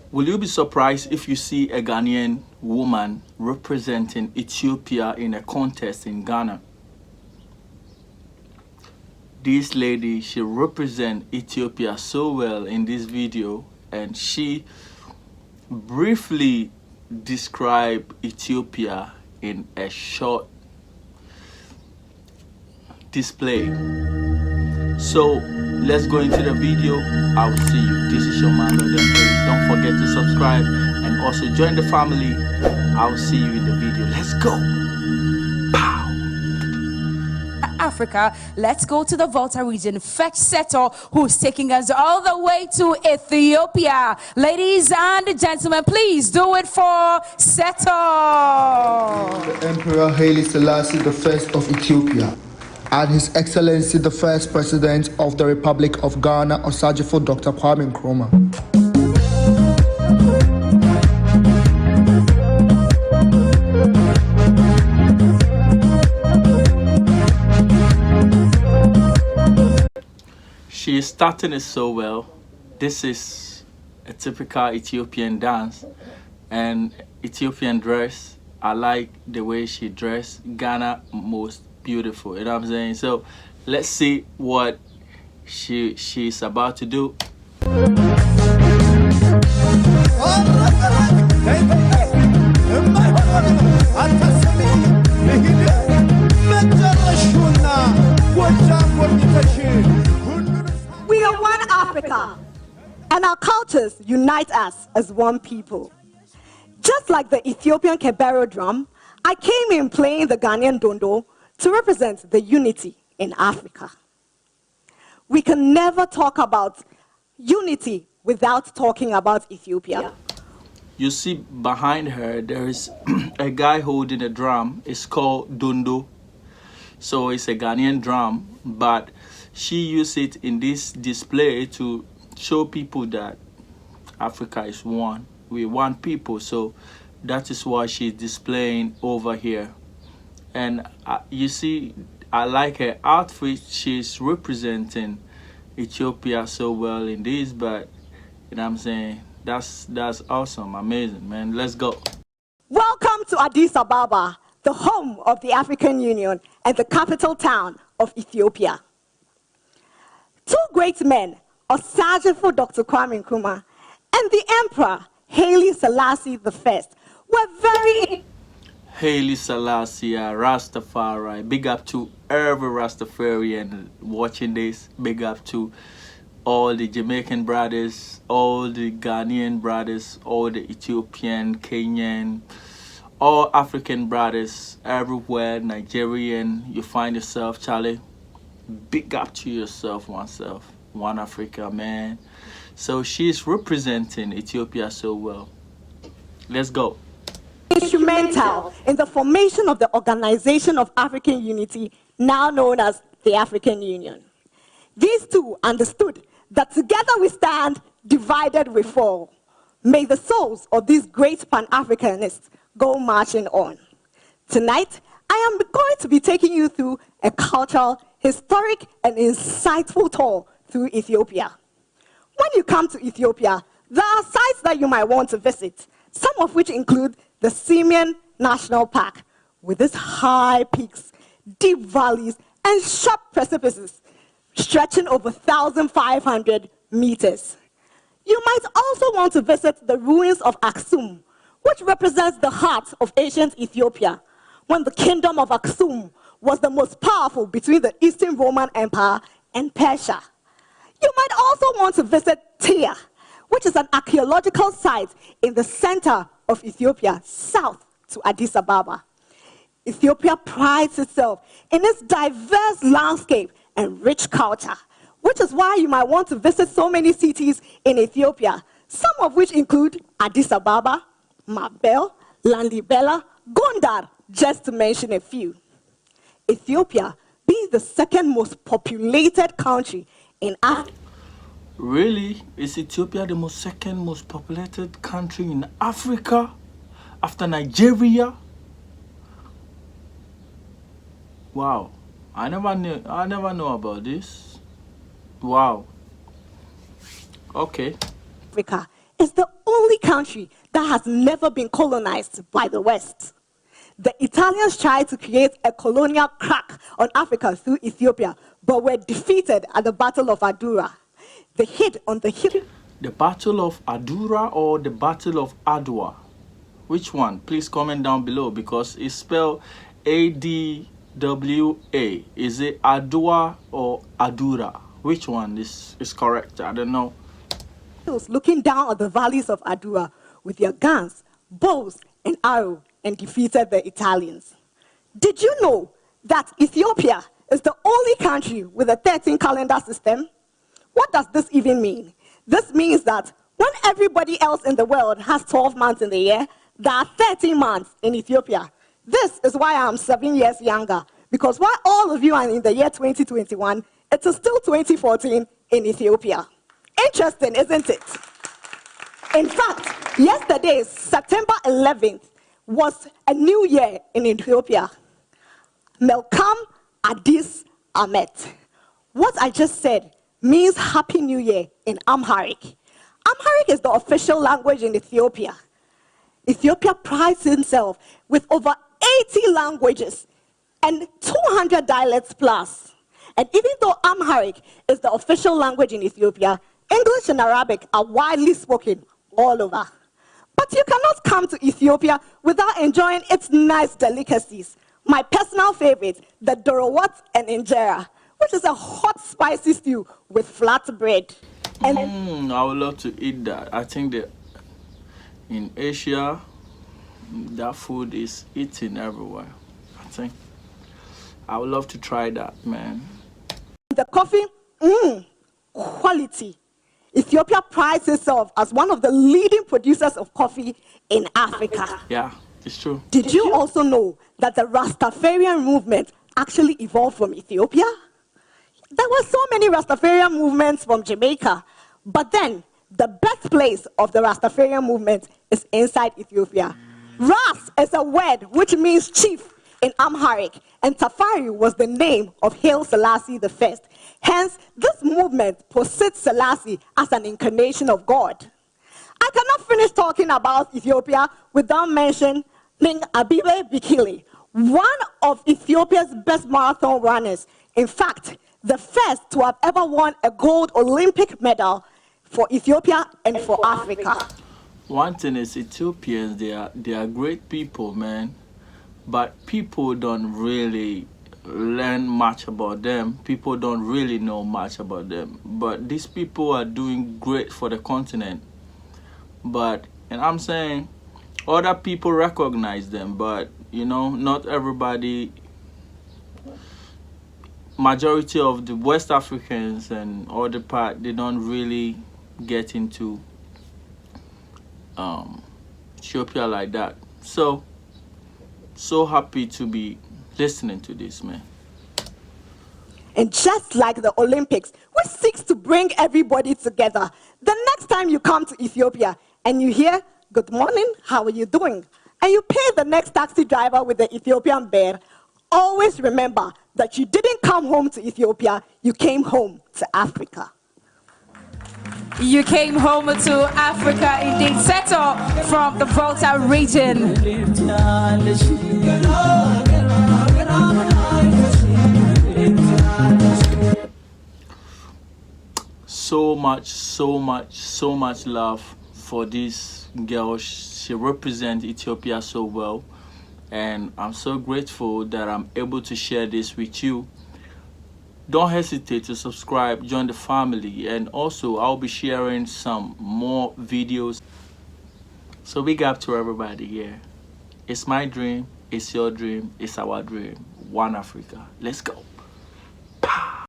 Will you be surprised if you see a Ghanaian woman representing Ethiopia in a contest in Ghana? This lady, she represents Ethiopia so well in this video, and she briefly described Ethiopia in a short display. So let's go into the video. I will see you. This is your man, Lord Emperor. Don't forget to subscribe and also join the family. I will see you in the video. Let's go. Pow. Africa, let's go to the Volta region. Fetch Seto, who's taking us all the way to Ethiopia. Ladies and gentlemen, please do it for Seto. The Emperor Haile Selassie I of Ethiopia, and His Excellency the First President of the Republic of Ghana, Osajifo Dr. Kwame Nkrumah. She is starting it so well. This is a typical Ethiopian dance and Ethiopian dress. I like the way she dressed. Ghana most beautiful, you know what I'm saying? So let's see what she's about to do. We are one Africa, and our cultures unite us as one people. Just like the Ethiopian Kebero drum, I came in playing the Ghanaian dondo to represent the unity in Africa. We can never talk about unity without talking about Ethiopia. You see behind her, there is a guy holding a drum. It's called dondo. So it's a Ghanaian drum, but she used it in this display to show people that Africa is one. We're one people. So that is why she's displaying over here. And you see, I like her outfit. She's representing Ethiopia so well in this, but you know what I'm saying? That's awesome, amazing, man. Let's go. Welcome to Addis Ababa, the home of the African Union and the capital town of Ethiopia. Two great men, Osajifo Dr. Kwame Nkrumah and the Emperor Haile Selassie I, were very... Haile Selassie, Rastafari. Big up to every Rastafarian watching this. Big up to all the Jamaican brothers, all the Ghanaian brothers, all the Ethiopian, Kenyan, all African brothers everywhere, Nigerian. You find yourself, Charlie. Big up to yourself, oneself, one Africa, man. So she's representing Ethiopia so well. Let's go. Instrumental in the formation of the Organization of African Unity, now known as the African Union. These two understood that together we stand, divided we fall. May the souls of these great Pan-Africanists go marching on. Tonight, I am going to be taking you through a cultural, historic, and insightful tour through Ethiopia. When you come to Ethiopia, there are sites that you might want to visit, some of which include the Simian National Park, with its high peaks, deep valleys, and sharp precipices stretching over 1,500 meters. You might also want to visit the ruins of Aksum, which represents the heart of ancient Ethiopia, when the kingdom of Aksum was the most powerful between the Eastern Roman Empire and Persia. You might also want to visit Tyre, which is an archaeological site in the center of Ethiopia, south to Addis Ababa. Ethiopia prides itself in its diverse landscape and rich culture, which is why you might want to visit so many cities in Ethiopia, some of which include Addis Ababa, Mabel, Lalibela, Gondar, just to mention a few. Ethiopia being the second most populated country in Africa. Really? Is Ethiopia the second most populated country in Africa after Nigeria? Wow. I never knew about this. Wow. Okay. Africa is the only country that has never been colonized by the West. The Italians tried to create a colonial crack on Africa through Ethiopia, but were defeated at the Battle of Adura. They hit on the hill. The Battle of Adura or the Battle of Adwa? Which one? Please comment down below because it's spelled A-D-W-A. Is it Adwa or Adura? Which one is correct? I don't know. Looking down on the valleys of Adura with their guns, bows, and arrows, and defeated the Italians. Did you know that Ethiopia is the only country with a 13 calendar system? What does this even mean? This means that when everybody else in the world has 12 months in the year, there are 13 months in Ethiopia. This is why I'm 7 years younger, because while all of you are in the year 2021, it is still 2014 in Ethiopia. Interesting, isn't it? In fact, yesterday, September 11th, was a new year in Ethiopia. Melkam Addis Amet. What I just said means Happy New Year in Amharic. Amharic is the official language in Ethiopia. Ethiopia prides itself with over 80 languages and 200 dialects plus. And even though Amharic is the official language in Ethiopia, English and Arabic are widely spoken all over. But you cannot come to Ethiopia without enjoying its nice delicacies. My personal favorite, the dorowat and injera, which is a hot spicy stew with flat bread. And I would love to eat that. I think that in Asia, that food is eaten everywhere. I think I would love to try that, man. The coffee, quality. Ethiopia prides itself as one of the leading producers of coffee in Africa. Yeah, it's true. Did you also know that the Rastafarian movement actually evolved from Ethiopia? There were so many Rastafarian movements from Jamaica, but then the birthplace of the Rastafarian movement is inside Ethiopia. Ras is a word which means chief in Amharic, and Tafari was the name of Haile Selassie I. Hence, this movement posits Selassie as an incarnation of God. I cannot finish talking about Ethiopia without mentioning Abibe Bikili, one of Ethiopia's best marathon runners. In fact, the first to have ever won a gold Olympic medal for Ethiopia and for Africa. One thing is Ethiopians, they are great people, man. But people don't really learn much about them. People don't really know much about them. But these people are doing great for the continent. And I'm saying other people recognize them, but you know, not everybody. Majority of the West Africans and other part, they don't really get into Ethiopia like that. So happy to be listening to this, man. And just like the Olympics, which seeks to bring everybody together, the next time you come to Ethiopia and you hear, "Good morning, how are you doing?" and you pay the next taxi driver with the Ethiopian bear, always remember that you didn't come home to Ethiopia, you came home to Africa. You came home to Africa indeed. Seto from the Volta region. So much love for this girl. She represents Ethiopia so well, and I'm so grateful that I'm able to share this with you. Don't hesitate to subscribe, join the family, and also I'll be sharing some more videos. So big up to everybody here. It's my dream, it's your dream, it's our dream. One Africa. Let's go.